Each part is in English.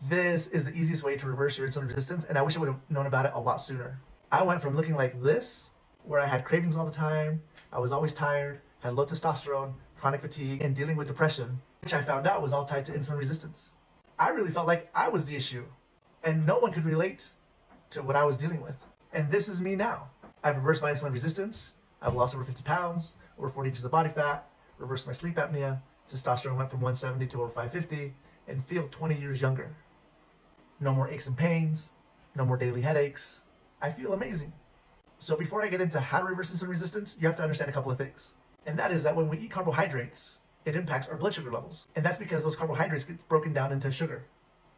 This is the easiest way to reverse your insulin resistance, and I wish I would have known about it a lot sooner. I went from looking like this, where I had cravings all the time, I was always tired, had low testosterone, chronic fatigue, and dealing with depression, which I found out was all tied to insulin resistance. I really felt like I was the issue, and no one could relate to what I was dealing with. And this is me now. I've reversed my insulin resistance, I've lost over 50 pounds, over 40 inches of body fat, reversed my sleep apnea, testosterone went from 170 to over 550, and feel 20 years younger. No more aches and pains, no more daily headaches. I feel amazing. So before I get into how to reverse insulin resistance, you have to understand a couple of things. And that is that when we eat carbohydrates, it impacts our blood sugar levels. And that's because those carbohydrates get broken down into sugar.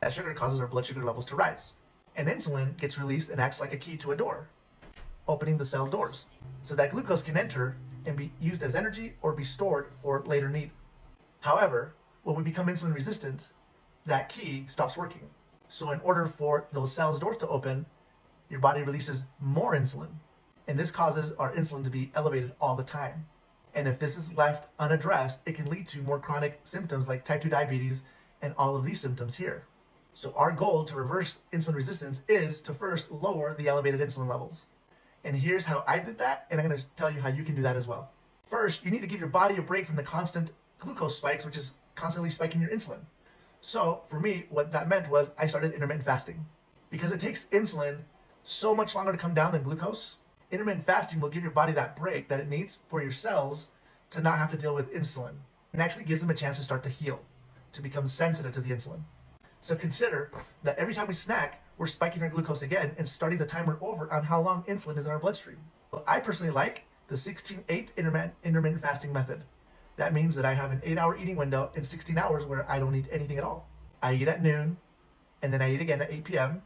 That sugar causes our blood sugar levels to rise. And insulin gets released and acts like a key to a door, opening the cell doors, so that glucose can enter and be used as energy or be stored for later need. However, when we become insulin resistant, that key stops working. So in order for those cells doors to open, your body releases more insulin. And this causes our insulin to be elevated all the time. And if this is left unaddressed, it can lead to more chronic symptoms like type 2 diabetes and all of these symptoms here. So our goal to reverse insulin resistance is to first lower the elevated insulin levels. And here's how I did that, and I'm going to tell you how you can do that as well. First, you need to give your body a break from the constant glucose spikes, which is constantly spiking your insulin. So for me, what that meant was I started intermittent fasting. Because it takes insulin so much longer to come down than glucose, intermittent fasting will give your body that break that it needs for your cells to not have to deal with insulin. And actually gives them a chance to start to heal, to become sensitive to the insulin. So consider that every time we snack, we're spiking our glucose again and starting the timer over on how long insulin is in our bloodstream. Well, I personally like the 16-8 intermittent fasting method. That means that I have an 8-hour eating window in 16 hours where I don't eat anything at all. I eat at noon, and then I eat again at 8 p.m.,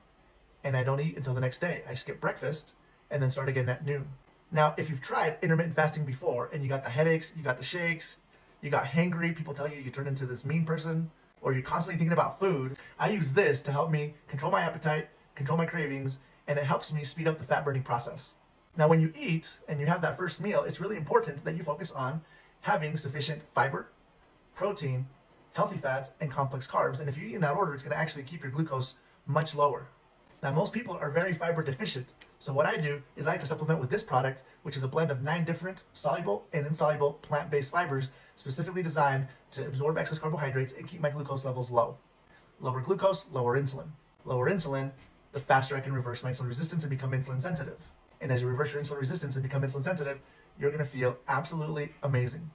and I don't eat until the next day. I skip breakfast, and then start again at noon. Now, if you've tried intermittent fasting before, and you got the headaches, you got the shakes, you got hangry, people tell you you turn into this mean person, or you're constantly thinking about food, I use this to help me control my appetite, control my cravings, and it helps me speed up the fat burning process. Now, when you eat and you have that first meal, it's really important that you focus on having sufficient fiber, protein, healthy fats, and complex carbs. And if you eat in that order, it's going to actually keep your glucose much lower. Now, most people are very fiber deficient. So what I do is I like to supplement with this product, which is a blend of 9 different soluble and insoluble plant-based fibers specifically designed to absorb excess carbohydrates and keep my glucose levels low. Lower glucose, lower insulin. Lower insulin, the faster I can reverse my insulin resistance and become insulin sensitive. And as you reverse your insulin resistance and become insulin sensitive, you're going to feel absolutely amazing.